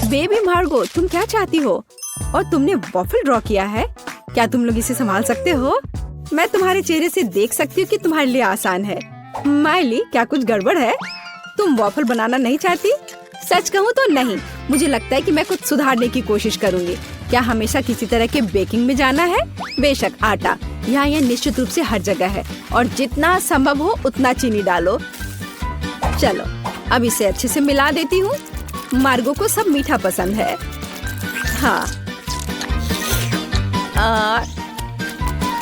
Baby मार्गो, तुम क्या चाहती हो? और तुमने वॉफल ड्रॉ किया है? क्या तुम लोग इसे संभाल सकते हो? मैं तुम्हारे चेहरे से देख सकती हूँ कि तुम्हारे लिए आसान है। माइली, क्या कुछ गड़बड़ है? तुम वॉफल बनाना नहीं चाहती? सच कहूँ तो नहीं। मुझे लगता है कि मैं कुछ सुधारने की कोशिश करूँगी। क्या हमेशा किसी तरह के बेकिंग में जाना है? बेशक, आटा यहाँ यह निश्चित रूप से हर जगह है और जितना संभव हो उतना चीनी डालो। चलो, अब इसे अच्छे से मिला देती हूँ। मार्गो को सब मीठा पसंद है। हाँ,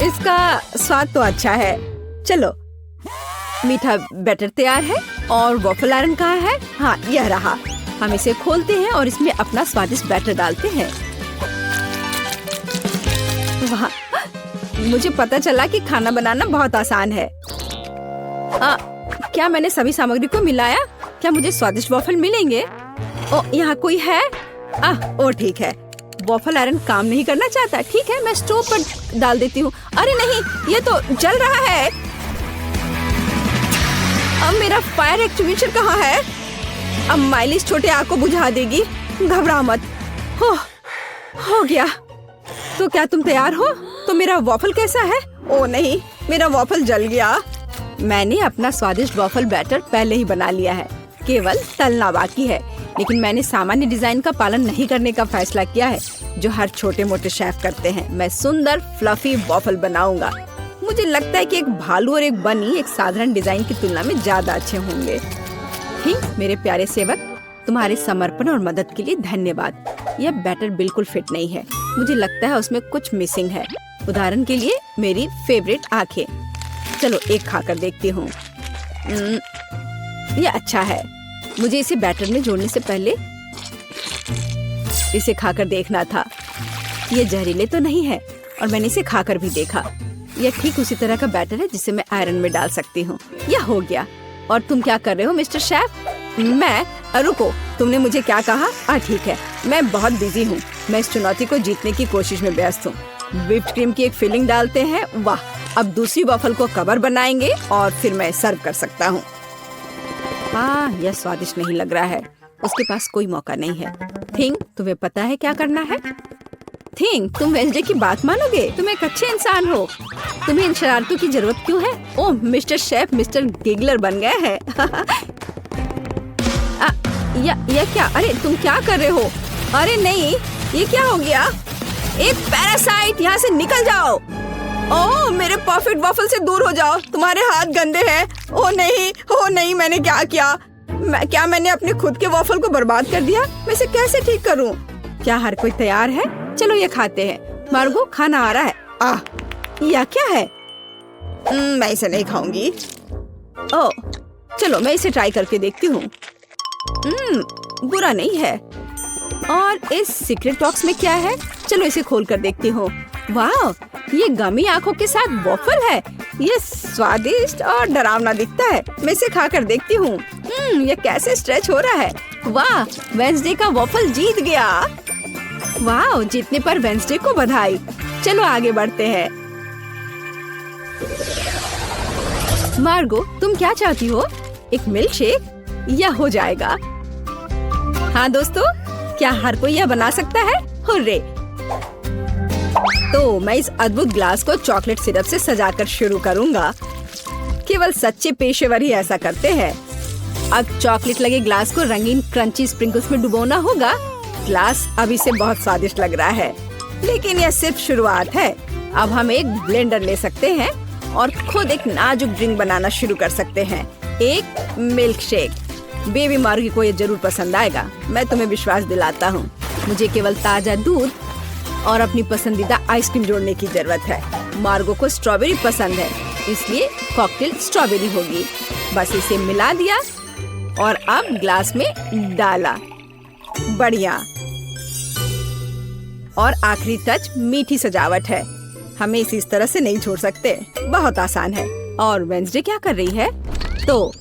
इसका स्वाद तो अच्छा है। चलो, मीठा बैटर तैयार है और वॉफल आयरन कहाँ है? हाँ, यह रहा। हम इसे खोलते हैं और इसमें अपना स्वादिष्ट बैटर डालते हैं। वाह, मुझे पता चला कि खाना बनाना बहुत आसान है। क्या मैंने सभी सामग्री को मिलाया? क्या मुझे स्वादिष्ट वॉफल मिलेंगे? ओ, यहाँ कोई है? ओ ठीक है, वॉफल आयरन काम नहीं करना चाहता। ठीक है, मैं स्टोव पर डाल देती हूँ। अरे नहीं, ये तो जल रहा है। अब मेरा फायर एक्सटिंग्विशर कहाँ है? अब माइली इस छोटे आग को बुझा देगी। घबरा मत। हो गया। तो क्या तुम तैयार हो? तो मेरा वॉफल कैसा है? ओ नहीं, मेरा वॉफल जल गया। मैंने अपना स्वादिष्ट वॉफल बैटर पहले ही बना लिया है, केवल तलना बाकी है। लेकिन मैंने सामान्य डिजाइन का पालन नहीं करने का फैसला किया है, जो हर छोटे मोटे शेफ करते हैं। मैं सुंदर फ्लफी वॉफल बनाऊंगा। मुझे लगता है कि एक भालू और एक बनी एक साधारण डिजाइन की तुलना में ज्यादा अच्छे होंगे। ठीक, मेरे प्यारे सेवक, तुम्हारे समर्पण और मदद के लिए धन्यवाद। यह बैटर बिल्कुल फिट नहीं है। मुझे लगता है उसमें कुछ मिसिंग है। उदाहरण के लिए मेरी फेवरेट आंखें। चलो, एक खाकर देखती हूँ। यह अच्छा है। मुझे इसे बैटर में जोड़ने से पहले इसे खाकर देखना था। ये जहरीले तो नहीं है और मैंने इसे खाकर भी देखा। यह ठीक उसी तरह का बैटर है जिसे मैं आयरन में डाल सकती हूँ। यह हो गया। और तुम क्या कर रहे हो मिस्टर शेफ? मैं रुको, तुमने मुझे क्या कहा? ठीक है, मैं बहुत बिजी हूँ। मैं इस चुनौती को जीतने की कोशिश में व्यस्त हूँ। व्हिप्ड क्रीम की एक फिलिंग डालते हैं। वाह, अब दूसरी वॉफल को कवर बनाएंगे और फिर मैं सर्व कर सकता हूँ। यह स्वादिष्ट नहीं लग रहा है। उसके पास कोई मौका नहीं है। थिंग, तुम्हें पता है क्या करना है? थिंग, तुम वेंसडे की बात मानोगे? तुम एक अच्छे इंसान हो। तुम्हें इन शरारतों की जरूरत क्यों है? ओह, मिस्टर शेफ मिस्टर गिगलर बन गए हैं। यह क्या? अरे तुम क्या कर रहे हो? अरे नहीं, ये क्या हो गया? एक पैरासाइट, यहाँ से निकल जाओ। ओह, मेरे परफेक्ट वॉफल से दूर हो जाओ। तुम्हारे हाथ गंदे हैं। ओह नहीं, मैंने क्या किया? क्या मैंने अपने खुद के वॉफल को बर्बाद कर दिया? मैं इसे कैसे ठीक करूं? क्या हर कोई तैयार है? चलो, ये खाते हैं। मार्गो, खाना आ रहा है। यह क्या है? मैं इसे नहीं खाऊंगी। ओह, चलो मैं इसे ट्राई करके देखती हूँ। बुरा नहीं है। और इस सीक्रेट बॉक्स में क्या है? चलो इसे खोल कर देखती हूँ। वाह, ये गमी आंखों के साथ वॉफल है। ये स्वादिष्ट और डरावना दिखता है। मैं इसे खाकर देखती हूँ। ये कैसे स्ट्रेच हो रहा है। वाह, वेंसडे का वॉफल जीत गया। वाह, जीतने पर वेंसडे को बधाई। चलो आगे बढ़ते हैं। मार्गो, तुम क्या चाहती हो? एक मिल्क शेक? यह हो जाएगा। हाँ दोस्तों, क्या हर कोई यह बना सकता है? हुर्रे! तो मैं इस अद्भुत ग्लास को चॉकलेट सिरप से सजाकर शुरू करूंगा। केवल सच्चे पेशेवर ही ऐसा करते हैं। अब चॉकलेट लगे ग्लास को रंगीन क्रंची स्प्रिंकल्स में डुबोना होगा। ग्लास अभी से बहुत स्वादिष्ट लग रहा है, लेकिन यह सिर्फ शुरुआत है। अब हम एक ब्लेंडर ले सकते हैं और खुद एक नाजुक ड्रिंक बनाना शुरू कर सकते हैं। एक मिल्क शेक। बेबी मार्गी को ये जरूर पसंद आएगा, मैं तुम्हें विश्वास दिलाता हूँ। मुझे केवल ताजा दूध और अपनी पसंदीदा आइसक्रीम जोड़ने की जरूरत है। मार्गो को स्ट्रॉबेरी पसंद है, इसलिए कॉकटेल स्ट्रॉबेरी होगी। बस इसे मिला दिया और अब ग्लास में डाला। बढ़िया। और आखिरी टच मीठी सजावट है। हमें इसे इस तरह से नहीं छोड़ सकते। बहुत आसान है। और वेंसडे क्या कर रही है? तो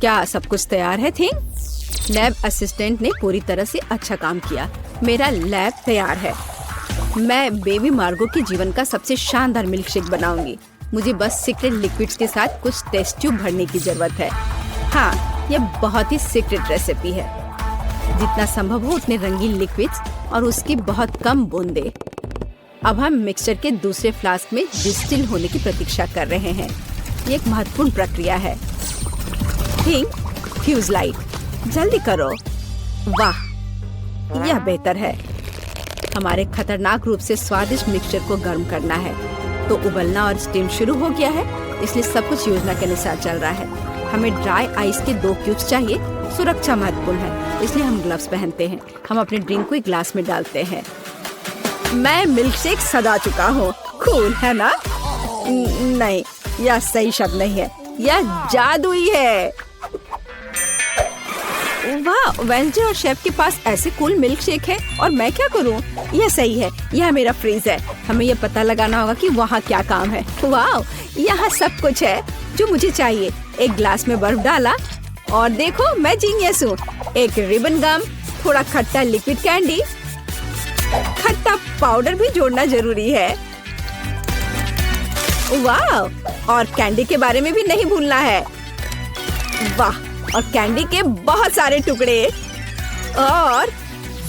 क्या सब कुछ तैयार है? थिंग, लैब असिस्टेंट ने पूरी तरह से अच्छा काम किया। मेरा लैब तैयार है। मैं बेबी मार्गो के जीवन का सबसे शानदार मिल्क शेक बनाऊंगी। मुझे बस सीक्रेट लिक्विड्स के साथ कुछ टेस्ट ट्यूब भरने की जरूरत है। हाँ, यह बहुत ही सीक्रेट रेसिपी है। जितना संभव हो उतने रंगीन लिक्विड्स और उसकी बहुत कम बूंदे। अब हम मिक्सचर के दूसरे फ्लास्क में डिस्टिल होने की प्रतीक्षा कर रहे हैं। ये एक महत्वपूर्ण प्रक्रिया है। थिंक फ्यूज लाइट, जल्दी करो। वाह, यह बेहतर है। हमारे खतरनाक रूप से स्वादिष्ट मिक्सचर को गर्म करना है। तो उबलना और स्टीम शुरू हो गया है, इसलिए सब कुछ योजना के अनुसार चल रहा है। हमें ड्राई आइस के 2 क्यूब्स चाहिए। सुरक्षा महत्वपूर्ण है, इसलिए हम ग्लव्स पहनते हैं। हम अपने ड्रिंक को एक ग्लास में डालते हैं। मैं मिल्क शेक सजा चुका हूँ। कूल है ना? नहीं, यह सही शब्द नहीं है, यह जादुई है। वाह, वेंसडे और शेफ के पास ऐसे कूल मिल्क शेक है और मैं क्या करूं? यह सही है, यह मेरा फ्रीज है। हमें यह पता लगाना होगा कि वहाँ क्या काम है। वाह, यहाँ सब कुछ है जो मुझे चाहिए। एक ग्लास में बर्फ डाला और देखो मैं जीनियस हूँ। एक रिबन गम, थोड़ा खट्टा लिक्विड कैंडी, खट्टा पाउडर भी जोड़ना जरूरी है। वाह, और कैंडी के बारे में भी नहीं भूलना है। वाह, और कैंडी के बहुत सारे टुकड़े और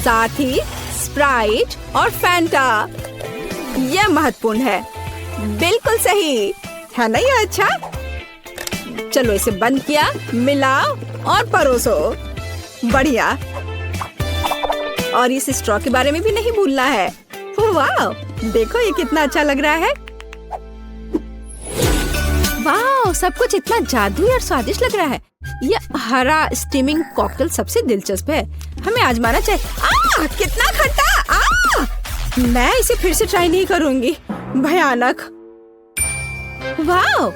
साथ ही स्प्राइट और फैंटा। यह महत्वपूर्ण है। बिल्कुल सही है ना? यह अच्छा। चलो इसे बंद किया, मिलाओ और परोसो। बढ़िया। और इस स्ट्रॉ के बारे में भी नहीं भूलना है। वाह, देखो ये कितना अच्छा लग रहा है। वाह, सब कुछ इतना जादुई और स्वादिष्ट लग रहा है। यह हरा स्टीमिंग कॉकटेल सबसे दिलचस्प है। हमें आजमाना चाहिए। कितना खट्टा! मैं इसे फिर से ट्राई नहीं करूंगी। भयानक। वाह,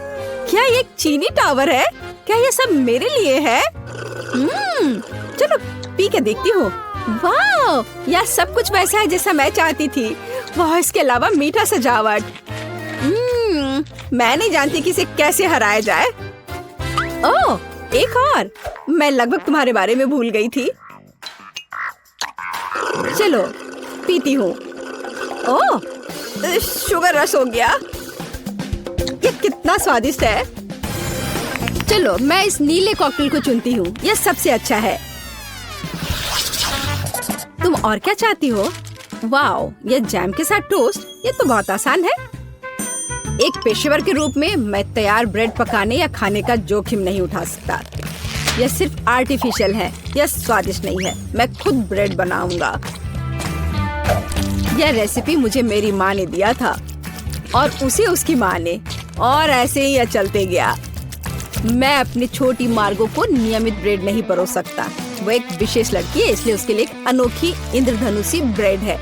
क्या ये एक चीनी टावर है? क्या ये सब मेरे लिए है? चलो पी के देखती हूँ। वाह, यह सब कुछ वैसा है जैसा मैं चाहती थी। वाह, इसके अलावा मीठा सजावट। मैं नहीं जानती कि इसे कैसे हराया जाए। ओह, एक और। मैं लगभग तुम्हारे बारे में भूल गई थी। चलो पीती हूँ। ओह, शुगर रश हो गया। ये कितना स्वादिष्ट है। चलो मैं इस नीले कॉकटेल को चुनती हूँ, यह सबसे अच्छा है। तुम और क्या चाहती हो? वाओ, यह जैम के साथ टोस्ट, ये तो बहुत आसान है। एक पेशेवर के रूप में मैं तैयार ब्रेड पकाने या खाने का जोखिम नहीं उठा सकता। यह सिर्फ आर्टिफिशियल है, यह स्वादिष्ट नहीं है। मैं खुद ब्रेड बनाऊंगा। यह रेसिपी मुझे मेरी माँ ने दिया था और उसे उसकी माँ ने, और ऐसे ही यह चलते गया। मैं अपनी छोटी मार्गो को नियमित ब्रेड नहीं परोस सकता। वो एक विशेष लड़की है, इसलिए उसके लिए एक अनोखी इंद्रधनुषी ब्रेड है।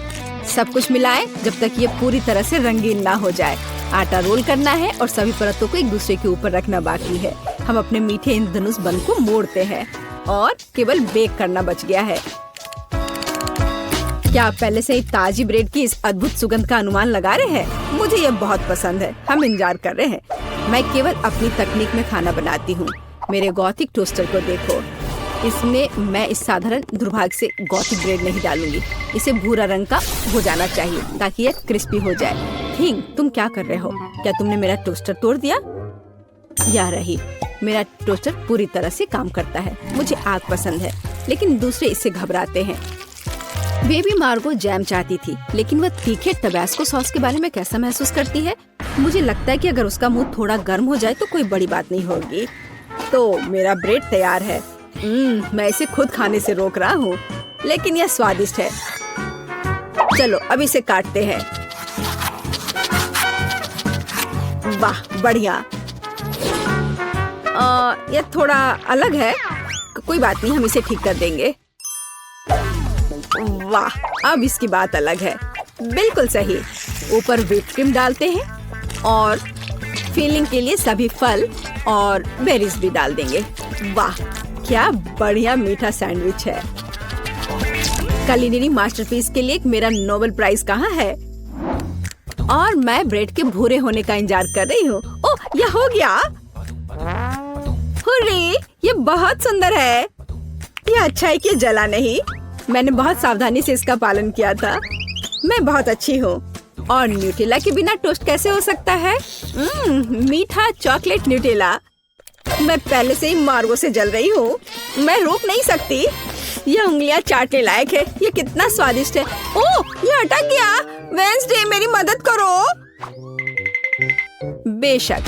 सब कुछ मिलाएं जब तक ये पूरी तरह से रंगीन ना हो जाए। आटा रोल करना है और सभी परतों को एक दूसरे के ऊपर रखना बाकी है। हम अपने मीठे इंद्रधनुष बन को मोड़ते हैं और केवल बेक करना बच गया है। क्या आप पहले से ही ताजी ब्रेड की इस अद्भुत सुगंध का अनुमान लगा रहे हैं? मुझे यह बहुत पसंद है। हम इंतजार कर रहे हैं। मैं केवल अपनी तकनीक में खाना बनाती हूँ। मेरे गॉथिक टोस्टर को देखो। इसमें मैं इस साधारण दुर्भाग्य से गॉथिक ब्रेड नहीं डालूंगी। इसे भूरा रंग का हो जाना चाहिए ताकि यह क्रिस्पी हो जाए। थिंक, तुम क्या कर रहे हो? क्या तुमने मेरा टोस्टर तोड़ दिया? या रही, मेरा टोस्टर पूरी तरह से काम करता है। मुझे आग पसंद है, लेकिन दूसरे इससे घबराते हैं। बेबी मार्गो जैम चाहती थी, लेकिन वह तीखे टबैस्को सॉस के बारे में कैसा महसूस करती है? मुझे लगता है कि अगर उसका मुंह थोड़ा गर्म हो जाए तो कोई बड़ी बात नहीं होगी। तो मेरा ब्रेड तैयार है। मैं इसे खुद खाने से रोक रहा हूँ, लेकिन यह स्वादिष्ट है। चलो अब इसे काटते हैं। वाह, बढ़िया। यह थोड़ा अलग है। कोई बात नहीं, हम इसे ठीक कर देंगे। वाह, अब इसकी बात अलग है। बिल्कुल सही। ऊपर व्हिप क्रीम डालते हैं और फिलिंग के लिए सभी फल और बेरीज भी डाल देंगे। वाह, क्या बढ़िया मीठा सैंडविच है। कुलिनरी मास्टरपीस के लिए मेरा नोबेल प्राइज कहाँ है? और मैं ब्रेड के भूरे होने का इंतजार कर रही हूँ। ओह, यह हो गया। हुर्रे, ये बहुत सुंदर है। यह अच्छा है कि जला नहीं। मैंने बहुत सावधानी से इसका पालन किया था। मैं बहुत अच्छी हूँ। और न्यूटेला के बिना टोस्ट कैसे हो सकता है? मीठा चॉकलेट न्यूटेला। मैं पहले से ही मार्गो से जल रही हूँ। मैं रोक नहीं सकती। ये उंगलियां चाटने लायक है। ये कितना स्वादिष्ट है। ओह, ये अटक गया। वेंसडे मेरी मदद करो। बेशक,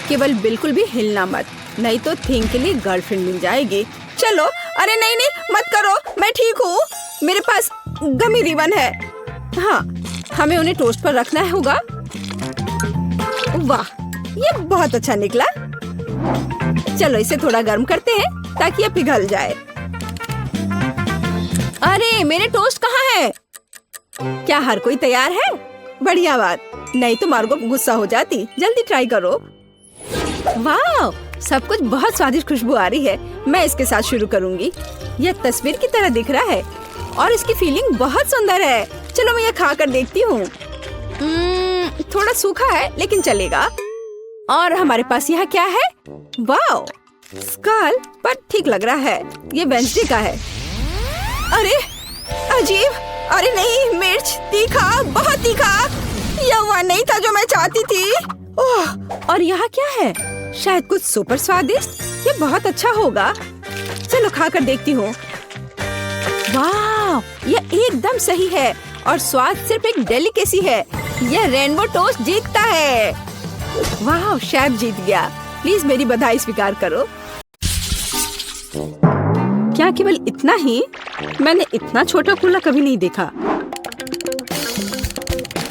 केवल बिल्कुल भी हिलना मत, नहीं तो थिंग के लिए गर्लफ्रेंड मिल जाएगी। चलो। अरे नहीं नहीं, मत करो, मैं ठीक हूँ। मेरे पास गमी रिबन है। हाँ, हमें उन्हें टोस्ट पर रखना होगा। वाह, ये बहुत अच्छा निकला। चलो इसे थोड़ा गर्म करते हैं ताकि ये पिघल जाए। अरे मेरे टोस्ट कहाँ है? क्या हर कोई तैयार है? बढ़िया बात, नहीं तो मार्गो गुस्सा हो जाती। जल्दी ट्राई करो। वाह, सब कुछ बहुत स्वादिष्ट खुशबू आ रही है। मैं इसके साथ शुरू करूंगी। यह तस्वीर की तरह दिख रहा है और इसकी फीलिंग बहुत सुंदर है। चलो मैं यह खा कर देखती हूँ। थोड़ा सूखा है लेकिन चलेगा। और हमारे पास यहाँ क्या है? वाह, स्कल, पर ठीक लग रहा है। ये वेंसडे का है। अरे अजीब, अरे नहीं, मिर्च, तीखा, बहुत तीखा। यह वह नहीं था जो मैं चाहती थी। ओह, और यहाँ क्या है? शायद कुछ सुपर स्वादिष्ट। ये बहुत अच्छा होगा। चलो खाकर देखती हूँ। वाह, यह एकदम सही है और स्वाद सिर्फ एक डेलिकेसी है। यह रेनबो टोस्ट जीतता है। वाह, शेफ जीत गया। प्लीज मेरी बधाई स्वीकार करो। क्या केवल इतना ही? मैंने इतना छोटा कूला कभी नहीं देखा।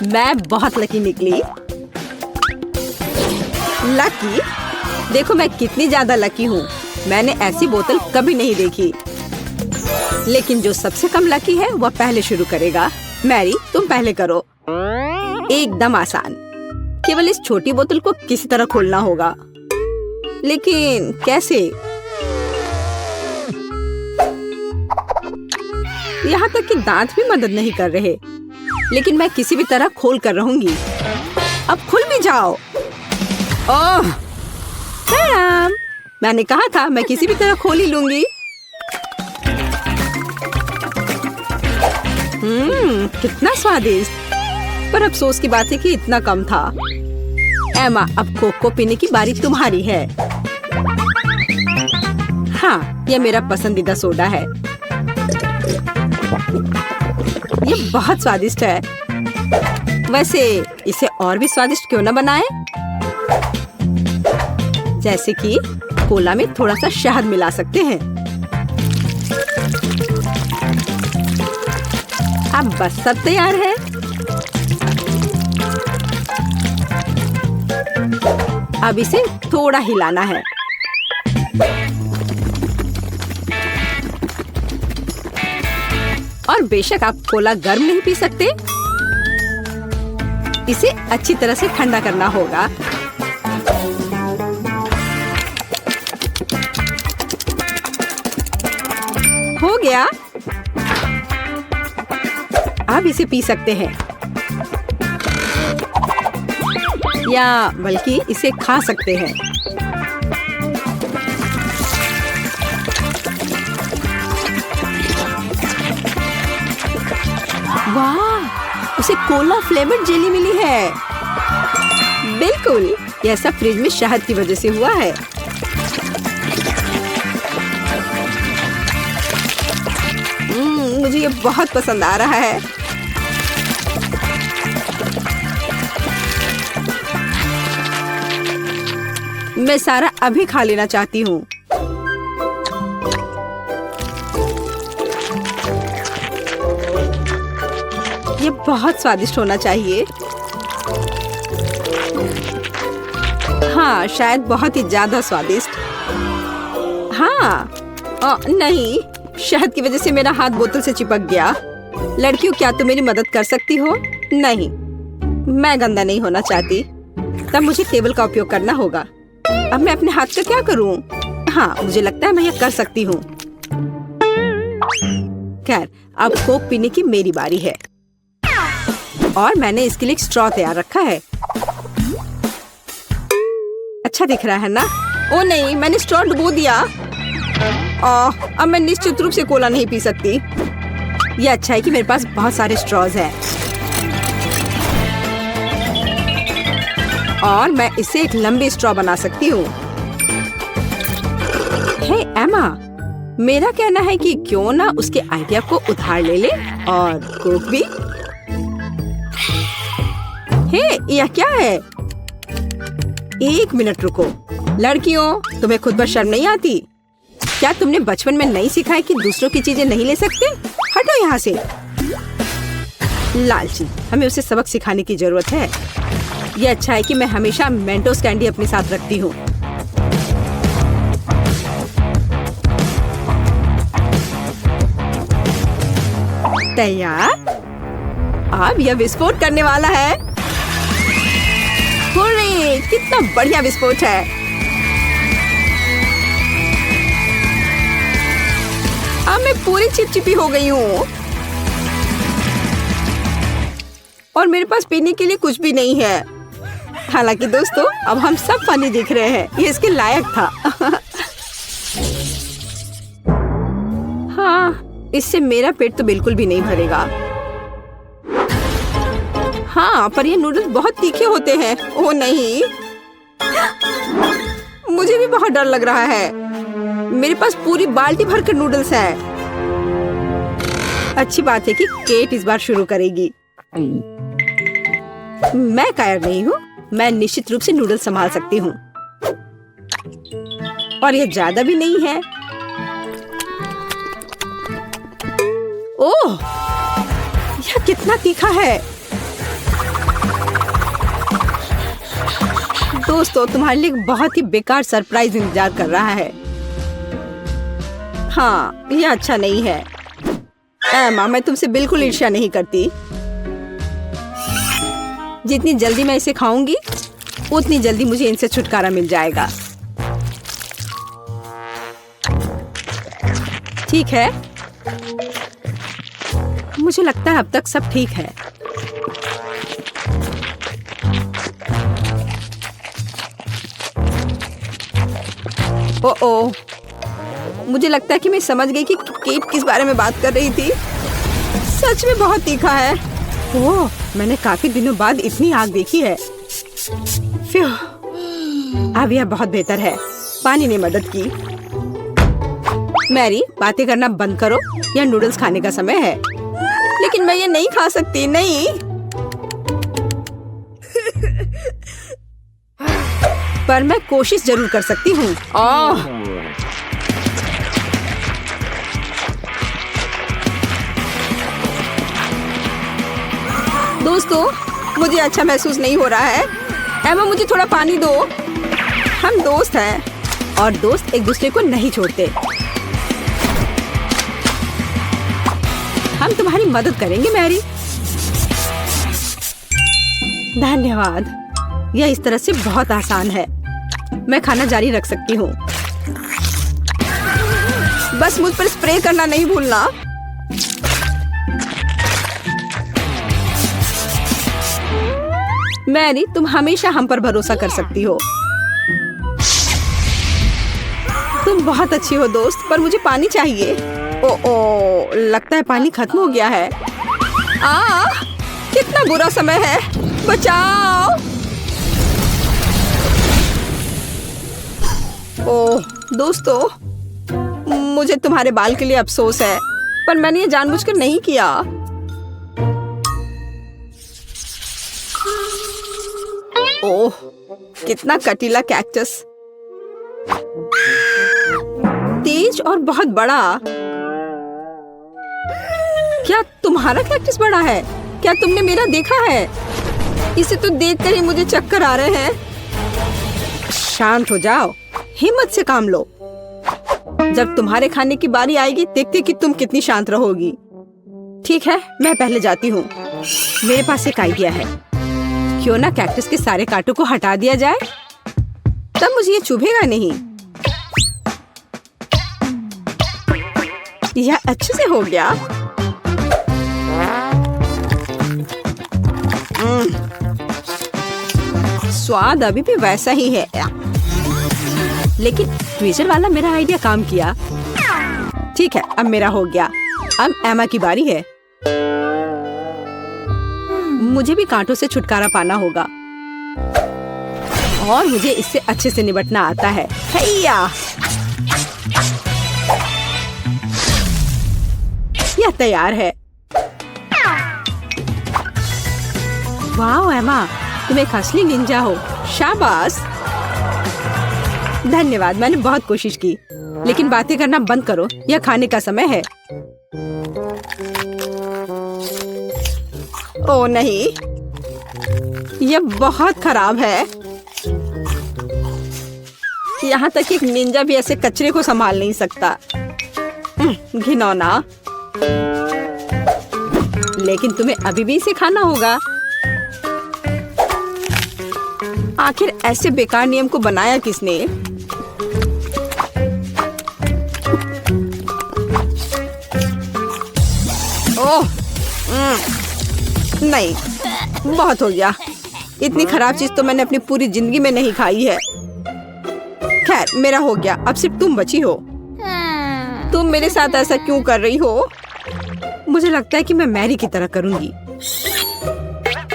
मैं बहुत लकी निकली। लकी? देखो मैं कितनी ज्यादा लकी हूँ। मैंने ऐसी बोतल कभी नहीं देखी। लेकिन जो सबसे कम लकी है वह पहले शुरू करेगा। मैरी, तुम पहले करो। एकदम आसान। केवल इस छोटी बोतल को किसी तरह खोलना होगा। लेकिन कैसे? यहाँ तक कि दांत भी मदद नहीं कर रहे। लेकिन मैं किसी भी तरह खोल कर रहूंगी। अब खुल भी जाओ। ओह, मैंने कहा था मैं किसी भी तरह खोल ही लूंगी। कितना स्वादिष्ट। पर अफसोस की बात है कि इतना कम था। एमा, अब कोक को पीने की बारी तुम्हारी है। हाँ, यह मेरा पसंदीदा सोडा है। ये बहुत स्वादिष्ट है। वैसे इसे और भी स्वादिष्ट क्यों न बनाएं? जैसे कि कोला में थोड़ा सा शहद मिला सकते हैं। अब बस सब तैयार है। अब इसे थोड़ा हिलाना है। और बेशक आप कोला गर्म नहीं पी सकते। इसे अच्छी तरह से ठंडा करना होगा। हो गया। अब इसे पी सकते हैं या बल्कि इसे खा सकते हैं। वाह, उसे कोला फ्लेवर्ड जेली मिली है। बिल्कुल, यह सब फ्रिज में शहद की वजह से हुआ है। मुझे ये बहुत पसंद आ रहा है। मैं सारा अभी खा लेना चाहती हूँ। ये बहुत स्वादिष्ट होना चाहिए। हाँ, शायद बहुत ही ज्यादा स्वादिष्ट। हाँ, नहीं, शहद की वजह से मेरा हाथ बोतल से चिपक गया। लड़कियों, क्या तुम मेरी मदद कर सकती हो? नहीं, मैं गंदा नहीं होना चाहती। तब मुझे टेबल का उपयोग करना होगा। अब मैं अपने हाथ का क्या करूं? हाँ, मुझे लगता है मैं यह कर सकती हूँ। खैर, अब कोक पीने की मेरी बारी है और मैंने इसके लिए एक स्ट्रॉ तैयार रखा है। अच्छा दिख रहा है ना? ओ नहीं, मैंने स्ट्रॉ डुबो दिया। अब मैं निश्चित रूप से कोला नहीं पी सकती। ये अच्छा है कि मेरे पास बहुत सारे स्ट्रॉज हैं और मैं इससे एक लंबी स्ट्रॉ बना सकती हूँ। हे एमा, मेरा कहना है कि क्यों ना उसके आइडिया को उधार ले ले और कोक भी। हे, यह क्या है? एक मिनट रुको। लड़कियों, तुम्हें खुद पर शर्म नहीं आती? क्या तुमने बचपन में नहीं सीखा है कि दूसरों की चीजें नहीं ले सकते? हटो यहाँ से। लालची, हमें उसे सबक सिखाने की जरूरत है। ये अच्छा है कि मैं हमेशा मेंटोस कैंडी अपने साथ रखती हूँ। तैयार? अब यह विस्फोट करने वाला है। हुर्रे, कितना बढ़िया विस्फोट है। अब मैं पूरी चिपचिपी हो गई हूँ और मेरे पास पीने के लिए कुछ भी नहीं है। हालांकि दोस्तों, अब हम सब फनी दिख रहे हैं। ये इसके लायक था। हाँ, इससे मेरा पेट तो बिल्कुल भी नहीं भरेगा। हाँ, पर ये नूडल्स बहुत तीखे होते हैं। ओह नहीं, मुझे भी बहुत डर लग रहा है। मेरे पास पूरी बाल्टी भरकर नूडल्स है। अच्छी बात है कि केट इस बार शुरू करेगी। मैं कायर नहीं हूँ। मैं निश्चित रूप से नूडल्स संभाल सकती हूँ और ये ज्यादा भी नहीं है। ओह, यह कितना तीखा है। दोस्तों, तुम्हारे लिए बहुत ही बेकार सरप्राइज इंतजार कर रहा है। हाँ, यह अच्छा नहीं है। एमा, मैं तुमसे बिल्कुल ईर्ष्या नहीं करती। जितनी जल्दी मैं इसे खाऊंगी, उतनी जल्दी मुझे इनसे छुटकारा मिल जाएगा। ठीक है, मुझे लगता है अब तक सब ठीक है। ओह, मुझे लगता है कि मैं समझ गई कि केट किस बारे में बात कर रही थी। सच में बहुत तीखा है। ओह, मैंने काफी दिनों बाद इतनी आग देखी है। अब यह बहुत बेहतर है। पानी ने मदद की। मैरी, बातें करना बंद करो। यह नूडल्स खाने का समय है। लेकिन मैं ये नहीं खा सकती। नहीं। पर मैं कोशिश जरूर कर सकती हूँ। दोस्तों, मुझे अच्छा महसूस नहीं हो रहा है। एमा, मुझे थोड़ा पानी दो। हम दोस्त हैं और दोस्त एक दूसरे को नहीं छोड़ते। हम तुम्हारी मदद करेंगे मैरी। धन्यवाद। यह इस तरह से बहुत आसान है। मैं खाना जारी रख सकती हूँ। बस मुझ पर स्प्रे करना नहीं भूलना। मैरी, तुम हमेशा हम पर भरोसा कर सकती हो। तुम बहुत अच्छी हो दोस्त, पर मुझे पानी चाहिए। ओ, लगता है पानी खत्म हो गया है। कितना बुरा समय है। बचाओ। ओह दोस्तों, मुझे तुम्हारे बाल के लिए अफसोस है, पर मैंने ये जानबूझकर नहीं किया। ओह, कितना कटीला कैक्टस। तेज और बहुत बड़ा। क्या तुम्हारा कैक्टस बड़ा है? क्या तुमने मेरा देखा है? इसे तो देखकर ही मुझे चक्कर आ रहे हैं। शांत हो जाओ, हिम्मत से काम लो। जब तुम्हारे खाने की बारी आएगी, देखते कि तुम कितनी शांत रहोगी। ठीक है, मैं पहले जाती हूँ। मेरे पास एक आइडिया है। क्यों ना कैक्टस के सारे कांटों को हटा दिया जाए, तब मुझे ये चुभेगा नहीं। यह अच्छे से हो गया। स्वाद अभी भी वैसा ही है, लेकिन ट्वीजर वाला मेरा आइडिया काम किया। ठीक है, अब मेरा हो गया। अब एमा की बारी है। मुझे भी कांटों से छुटकारा पाना होगा और मुझे इससे अच्छे से निपटना आता है। हैया! यह तैयार है। वाह एमा, तुम एक असली निंजा हो। शाबाश। धन्यवाद, मैंने बहुत कोशिश की। लेकिन बातें करना बंद करो, यह खाने का समय है। ओ नहीं, यह बहुत खराब है। यहाँ तक एक निंजा भी ऐसे कचरे को संभाल नहीं सकता। घिनौना। लेकिन तुम्हें अभी भी इसे खाना होगा। आखिर ऐसे बेकार नियम को बनाया किसने? ओह, नहीं, बहुत हो गया। इतनी खराब चीज तो मैंने अपनी पूरी जिंदगी में नहीं खाई है। खैर, मेरा हो गया। अब सिर्फ तुम बची हो। तुम मेरे साथ ऐसा क्यों कर रही हो? मुझे लगता है कि मैं मैरी की तरह करूंगी।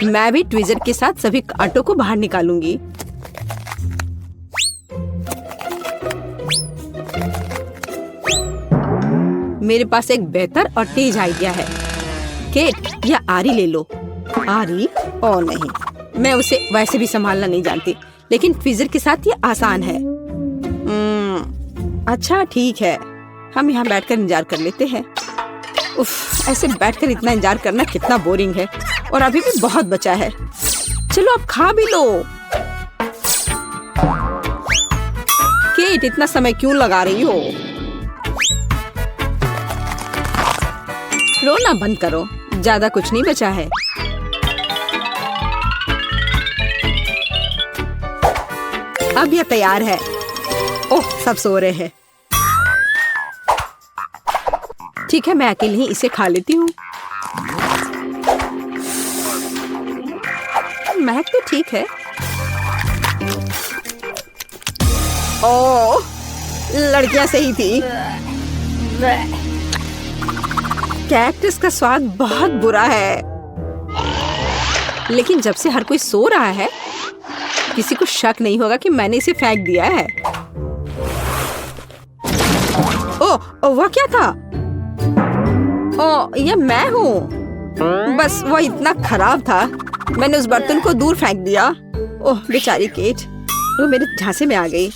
मैं भी ट्विजर के साथ सभी कांटों को बाहर निकालूंगी। मेरे पास एक बेहतर और तेज आइडिया है। केट, यह आरी ले लो। आरी? ओ नहीं, मैं उसे वैसे भी संभालना नहीं जानती। लेकिन ट्विजर के साथ ये आसान है। अच्छा ठीक है, हम यहाँ बैठकर इंतजार कर लेते हैं। उफ, ऐसे बैठकर इतना इंतजार करना कितना बोरिंग है। और अभी भी बहुत बचा है। चलो अब खा भी लो। केट, इतना समय क्यों लगा रही हो? रोना बंद करो, ज्यादा कुछ नहीं बचा है। अब यह तैयार है। ओह, सब सो रहे हैं। ठीक है, मैं अकेले ही इसे खा लेती हूँ। महक तो ठीक है। ओह, लड़कियां सही थी। कैक्टस का स्वाद बहुत बुरा है। लेकिन जब से हर कोई सो रहा है, किसी को शक नहीं होगा कि मैंने इसे फेंक दिया है। ओह, वह क्या था? ओह, यह मैं हूँ। बस वह इतना खराब था, मैंने उस बर्तन को दूर फेंक दिया। ओह बेचारी केट, वो मेरे झांसे में आ गई।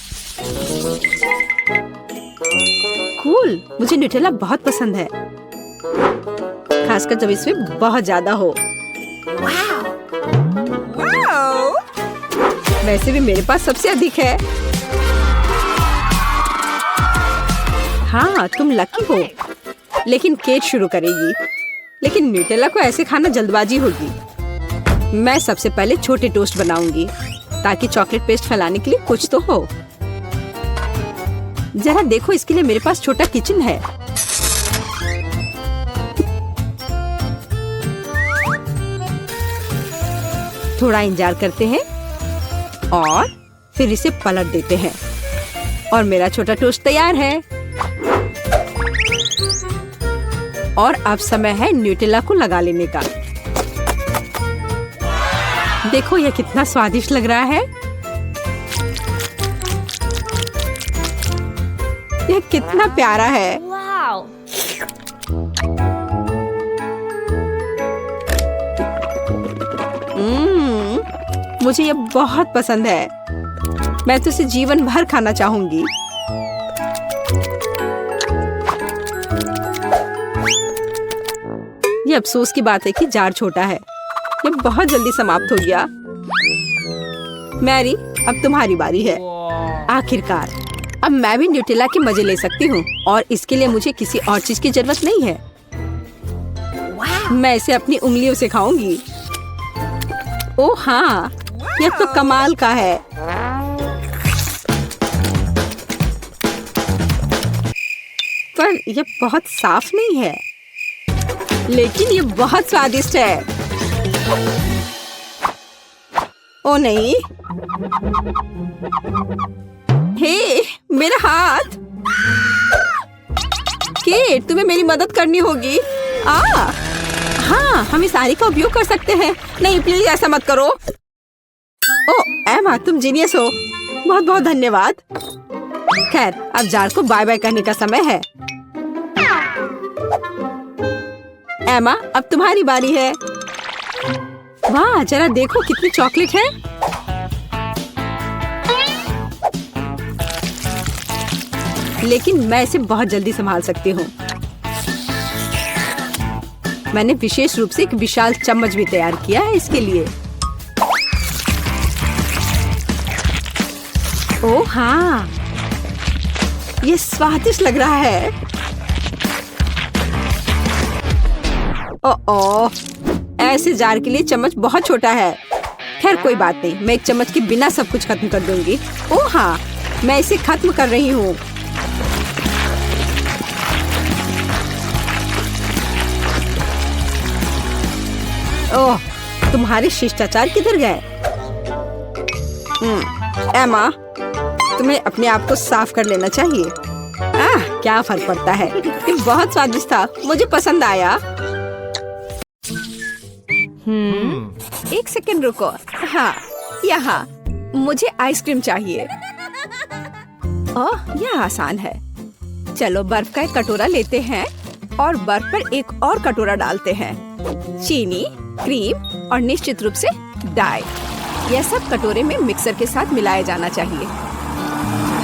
कूल, मुझे न्यूटेला बहुत पसंद है, खासकर जब इसमें बहुत ज्यादा हो। वैसे भी मेरे पास सबसे अधिक है। हाँ, तुम लकी हो। लेकिन केट शुरू करेगी। लेकिन न्यूटेला को ऐसे खाना जल्दबाजी होगी। मैं सबसे पहले छोटे टोस्ट बनाऊंगी ताकि चॉकलेट पेस्ट फैलाने के लिए कुछ तो हो। जरा देखो, इसके लिए मेरे पास छोटा किचन है। थोड़ा इंतजार करते हैं और फिर इसे पलट देते हैं और मेरा छोटा टोस्ट तैयार है। और अब समय है न्यूटेला को लगा लेने का। देखो यह कितना स्वादिष्ट लग रहा है। यह कितना प्यारा है। मुझे यह बहुत पसंद है। मैं तो इसे जीवन भर खाना चाहूंगी। ये अफसोस की बात है कि जार छोटा है। ये बहुत जल्दी समाप्त हो गया। मैरी, अब तुम्हारी बारी है। आखिरकार अब मैं भी न्यूटेला के मजे ले सकती हूँ और इसके लिए मुझे किसी और चीज की जरूरत नहीं है। मैं इसे अपनी उंगलियों से खाऊंगी। ओह हाँ, यह तो कमाल का है। पर यह बहुत साफ नहीं है, लेकिन ये बहुत स्वादिष्ट है। ओ नहीं, हे मेरा हाथ। केट, तुम्हें मेरी मदद करनी होगी। हाँ, हम इस आरी का उपयोग कर सकते हैं। नहीं प्लीज ऐसा मत करो। ओ एमा, तुम जीनियस हो। बहुत बहुत धन्यवाद। खैर, अब जार को बाय बाय करने का समय है। एमा, अब तुम्हारी बारी है। वाह, जरा देखो कितनी चॉकलेट है। लेकिन मैं इसे बहुत जल्दी संभाल सकती हूँ। मैंने विशेष रूप से एक विशाल चम्मच भी तैयार किया है इसके लिए। ओह हाँ, ये स्वादिष्ट लग रहा है। ओह, ऐसे जार के लिए चम्मच बहुत छोटा है। खैर कोई बात नहीं, मैं एक चम्मच के बिना सब कुछ खत्म कर दूंगी। ओह हाँ, मैं इसे खत्म कर रही हूँ। ओह, तुम्हारे शिष्टाचार किधर गए? एमा, तुम्हें अपने आप को साफ कर लेना चाहिए। क्या फर्क पड़ता है, ये बहुत स्वादिष्ट था, मुझे पसंद आया। एक सेकंड रुको। हाँ, यहाँ मुझे आइसक्रीम चाहिए। ओह, यह आसान है। चलो बर्फ का एक कटोरा लेते हैं और बर्फ पर एक और कटोरा डालते हैं। चीनी, क्रीम और निश्चित रूप से डाई। यह सब कटोरे में मिक्सर के साथ मिलाया जाना चाहिए।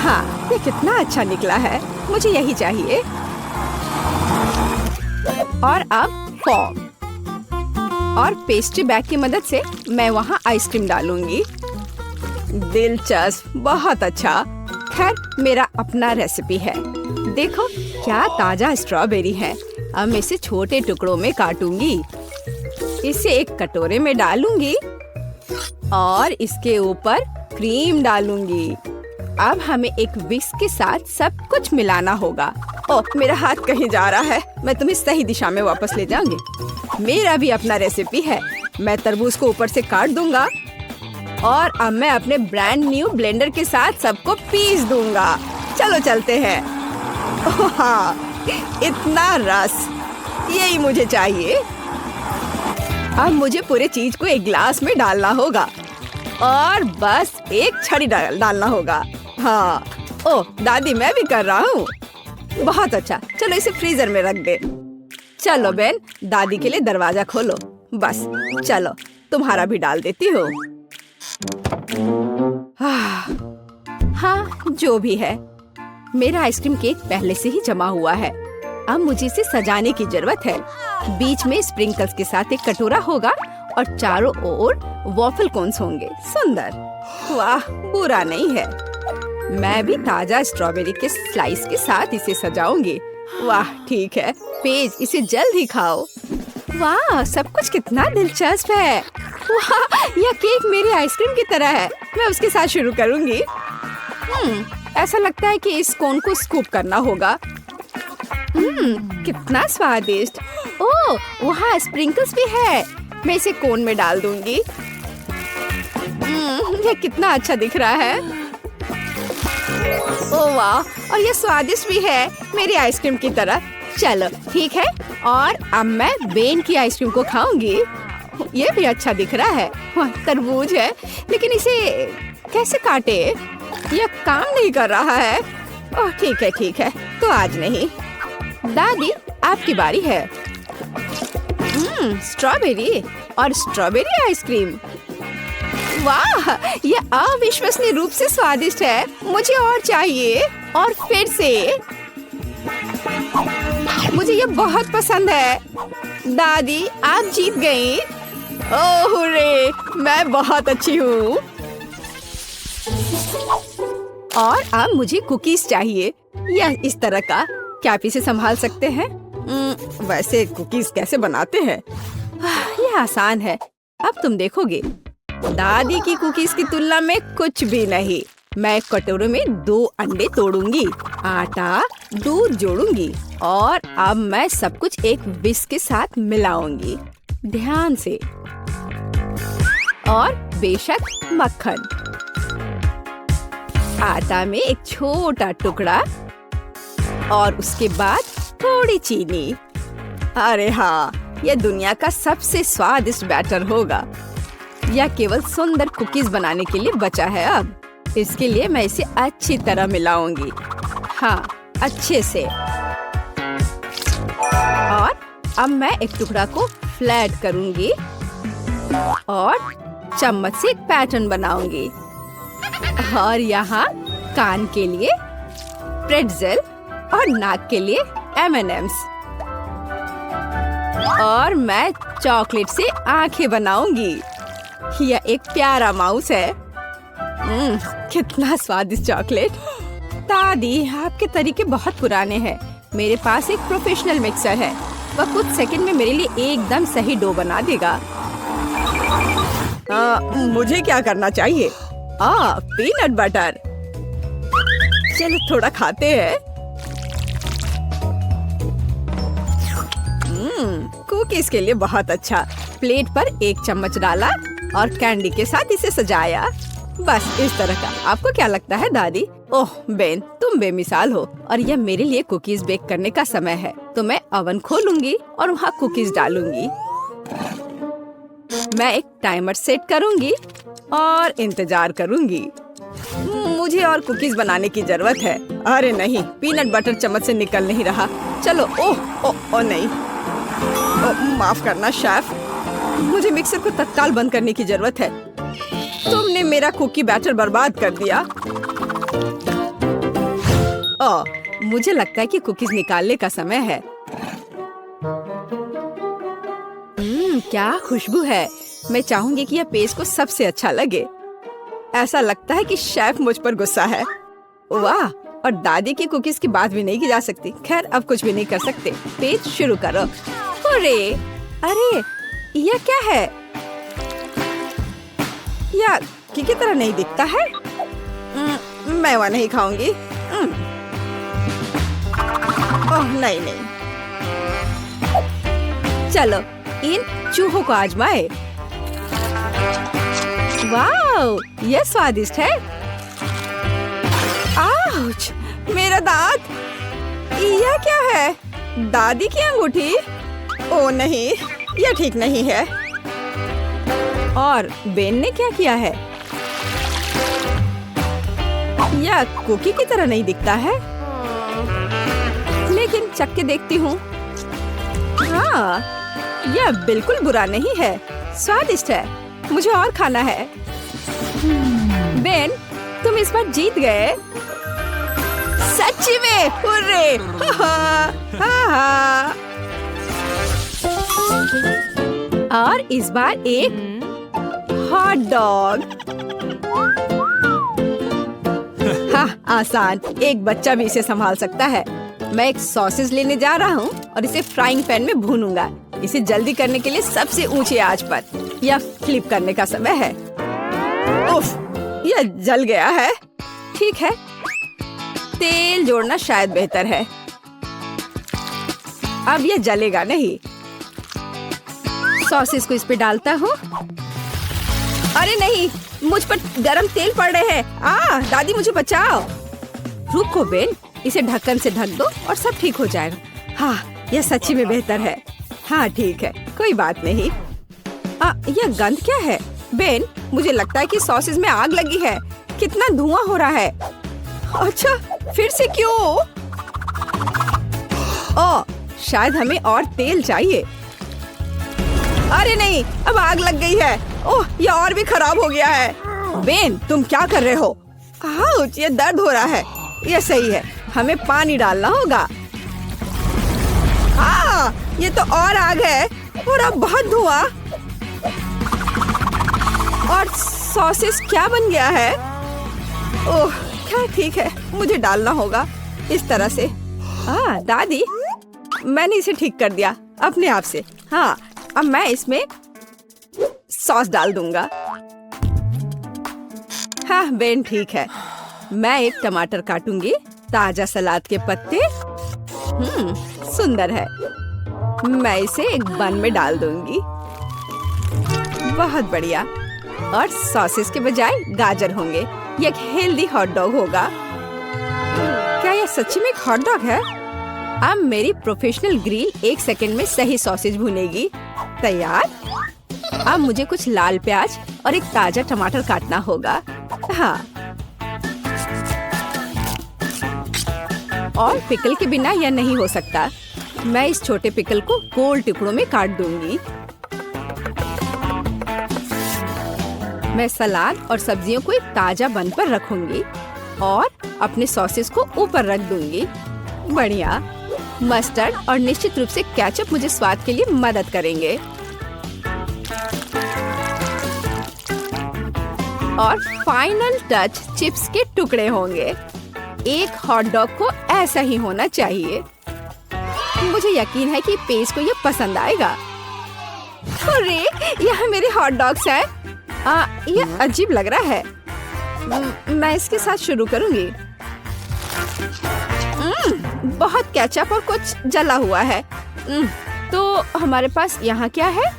हाँ, ये कितना अच्छा निकला है, मुझे यही चाहिए। और अब फॉर्म और पेस्ट्री बैग की मदद से मैं वहाँ आइसक्रीम डालूंगी। दिलचस्प, बहुत अच्छा। खैर, मेरा अपना रेसिपी है। देखो क्या ताजा स्ट्रॉबेरी है। अब मैं इसे छोटे टुकड़ों में काटूंगी, इसे एक कटोरे में डालूंगी और इसके ऊपर क्रीम डालूंगी। अब हमें एक विस्क के साथ सब कुछ मिलाना होगा। ओह, मेरा हाथ कहीं जा रहा है, मैं तुम्हें सही दिशा में वापस ले जाऊंगी। मेरा भी अपना रेसिपी है। मैं तरबूज को ऊपर से काट दूंगा और अब मैं अपने ब्रांड न्यू ब्लेंडर के साथ सबको पीस दूंगा। चलो चलते हैं। ओह हाँ, इतना रस, यही मुझे चाहिए। अब मुझे पूरे चीज को एक ग्लास में डालना होगा और बस एक छड़ी डालना होगा। हाँ, ओह दादी, मैं भी कर रहा हूँ। बहुत अच्छा, चलो इसे फ्रीजर में रख दे। चलो बेन, दादी के लिए दरवाजा खोलो। बस चलो, तुम्हारा भी डाल देती हूँ। हाँ, जो भी है, मेरा आइसक्रीम केक पहले से ही जमा हुआ है। अब मुझे इसे सजाने की जरूरत है। बीच में स्प्रिंकल्स के साथ एक कटोरा होगा और चारों ओर वॉफल कोन्स होंगे। सुंदर, वाह, बुरा नहीं है। मैं भी ताजा स्ट्रॉबेरी के स्लाइस के साथ इसे सजाऊंगी। वाह, ठीक है। पेज, इसे जल्द ही खाओ। वाह, सब कुछ कितना दिलचस्प है। वाह, यह केक मेरी आइसक्रीम की तरह है। मैं उसके साथ शुरू करूंगी। ऐसा लगता है कि इस कोन को स्कूप करना होगा। कितना स्वादिष्ट। ओह, वहाँ स्प्रिंकल्स भी है। मैं इसे कोन में डाल दूंगी। यह कितना अच्छा दिख रहा है। ओह वाह, और यह स्वादिष्ट भी है, मेरी आइसक्रीम की तरह। चलो ठीक है, और अब मैं बेन की आइसक्रीम को खाऊंगी। ये भी अच्छा दिख रहा है। तरबूज है, लेकिन इसे कैसे काटे? यह काम नहीं कर रहा है। ओह ठीक है, तो आज नहीं। दादी, आपकी बारी है। स्ट्रॉबेरी और स्ट्रॉबेरी आइसक्रीम। वाह, यह अविश्वसनीय रूप से स्वादिष्ट है। मुझे और चाहिए, और फिर से। मुझे यह बहुत पसंद है। दादी, आप जीत गई। ओह रे, मैं बहुत अच्छी हूँ। और अब मुझे कुकीज चाहिए, या इस तरह का। क्या आप इसे संभाल सकते हैं? वैसे कुकीज कैसे बनाते हैं? यह आसान है, अब तुम देखोगे। दादी की कुकीज की तुलना में कुछ भी नहीं। मैं कटोरे में 2 अंडे तोड़ूंगी, आटा, दूध जोड़ूंगी और अब मैं सब कुछ एक विस्क के साथ मिलाऊंगी, ध्यान से। और बेशक मक्खन। आटा में एक छोटा टुकड़ा और उसके बाद थोड़ी चीनी। अरे हाँ, यह दुनिया का सबसे स्वादिष्ट बैटर होगा। यह केवल सुंदर कुकीज बनाने के लिए बचा है। अब इसके लिए मैं इसे अच्छी तरह मिलाऊंगी। हाँ, अच्छे से। और अब मैं एक टुकड़ा को फ्लैट करूंगी और चम्मच से एक पैटर्न बनाऊंगी। और यहाँ कान के लिए प्रेट्ज़ेल और नाक के लिए M&Ms। और मैं चॉकलेट से आंखें बनाऊंगी। यह एक प्यारा माउस है। कितना स्वादिष्ट चॉकलेट। दादी, आपके तरीके बहुत पुराने हैं। मेरे पास एक प्रोफेशनल मिक्सर है। वह कुछ सेकंड में मेरे लिए एकदम सही डो बना देगा। मुझे क्या करना चाहिए? Peanut butter. चलो थोड़ा खाते हैं। कुकीज के लिए बहुत अच्छा। प्लेट पर एक चम्मच डाला और कैंडी के साथ इसे सजाया। बस इस तरह का। आपको क्या लगता है दादी? ओह बेन, तुम बेमिसाल हो। और यह मेरे लिए कुकीज बेक करने का समय है। तो मैं ओवन खोलूंगी और वहाँ कुकीज डालूंगी। मैं एक टाइमर सेट करूंगी और इंतजार करूंगी। मुझे और कुकीज बनाने की जरूरत है। अरे नहीं, पीनट बटर चम्मच से निकल नहीं रहा। चलो, ओह नहीं। माफ करना शेफ, मुझे मिक्सर को तत्काल बंद करने की जरूरत है। तुमने मेरा कुकी बैटर बर्बाद कर दिया। मुझे लगता है कि कुकीज निकालने का समय है। क्या खुशबू है। मैं चाहूंगी कि यह पेस्ट को सबसे अच्छा लगे। ऐसा लगता है कि शेफ मुझ पर गुस्सा है। वाह, और दादी की कुकीज की बात भी नहीं की जा सकती। खैर, अब कुछ भी नहीं कर सकते। पेस्ट शुरू करो। अरे यह क्या है? यह की तरह नहीं दिखता है। मैं वह नहीं खाऊंगी। ओह नहीं। चलो इन चूहों को आजमाए। वाह, यह स्वादिष्ट है। आउच, मेरा दांत। यह क्या है? दादी की अंगूठी? ओह नहीं, यह ठीक नहीं है। और बेन ने क्या किया है? यह कुकी की तरह नहीं दिखता है। लेकिन चख के देखती हूँ। हाँ, यह बिल्कुल बुरा नहीं है। स्वादिष्ट है। मुझे और खाना है। बेन, तुम इस बार जीत गए। सच्ची में, हुर्रे! हा। और इस बार एक हॉट डॉग। हाँ, आसान। एक बच्चा भी इसे संभाल सकता है। मैं एक सॉसेज लेने जा रहा हूँ और इसे फ्राइंग पैन में भूनूंगा। इसे जल्दी करने के लिए सबसे ऊंची आंच पर। यह फ्लिप करने का समय है। उफ, यह जल गया है। ठीक है, तेल जोड़ना शायद बेहतर है। अब यह जलेगा नहीं। सॉसेज को इस पे डालता हूँ। अरे नहीं, मुझ पर गरम तेल पड़ रहे हैं। दादी मुझे बचाओ। रुको बेन, इसे ढक्कन से ढक दो और सब ठीक हो जाएगा। हाँ, यह सच्ची में बेहतर है। हाँ ठीक है, कोई बात नहीं। यह गंध क्या है? बेन, मुझे लगता है कि सॉसेज में आग लगी है। कितना धुआं हो रहा है। अच्छा, फिर से क्यों? शायद हमें और तेल चाहिए। अरे नहीं, अब आग लग गई है। ओह, यह और भी खराब हो गया है। बेन, तुम क्या कर रहे हो? आउच, ये दर्द हो रहा है। यह सही है, हमें पानी डालना होगा। ये तो और आग है और अब बहुत धुआं। और सॉसेस क्या बन गया है? ओह, क्या ठीक है, मुझे डालना होगा इस तरह से। दादी, मैंने इसे ठीक कर दिया अपने आप से। हाँ, अब मैं इसमें सॉस डाल दूंगा। हाँ बेन, ठीक है। मैं एक टमाटर काटूंगी। ताजा सलाद के पत्ते। सुंदर है। मैं इसे एक बन में डाल दूंगी। बहुत बढ़िया। और सॉसेस के बजाय गाजर होंगे। ये एक हेल्दी हॉट डॉग होगा। क्या यह सच्ची में एक हॉट डॉग है? अब मेरी प्रोफेशनल ग्रिल 1 सेकंड में सही सॉसेज भुनेगी। तैयार। अब मुझे कुछ लाल प्याज और एक ताजा टमाटर काटना होगा। हाँ, और पिकल के बिना यह नहीं हो सकता। मैं इस छोटे पिकल को गोल टुकड़ों में काट दूंगी। मैं सलाद और सब्जियों को एक ताजा बन पर रखूंगी और अपने सॉसेस को ऊपर रख दूंगी। बढ़िया। मस्टर्ड और निश्चित रूप से केचप मुझे स्वाद के लिए मदद करेंगे। और फाइनल टच चिप्स के टुकड़े होंगे। एक हॉट डॉग को ऐसा ही होना चाहिए। मुझे यकीन है कि पेज को यह पसंद आएगा। अरे यहाँ मेरे हॉट डॉग्स हैं। यह अजीब लग रहा है। मैं इसके साथ शुरू करूंगी। बहुत केचप और कुछ जला हुआ है। तो हमारे पास यहाँ क्या है?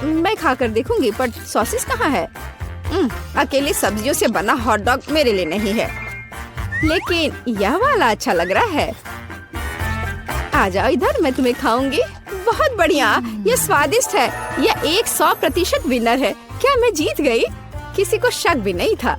मैं खाकर देखूंगी, पर सॉसेस कहाँ है? अकेली सब्जियों से बना हॉट डॉग मेरे लिए नहीं है, लेकिन यह वाला अच्छा लग रहा है। आ जाओ इधर, मैं तुम्हें खाऊंगी। बहुत बढ़िया, यह स्वादिष्ट है। यह 100% विनर है। क्या मैं जीत गई? किसी को शक भी नहीं था।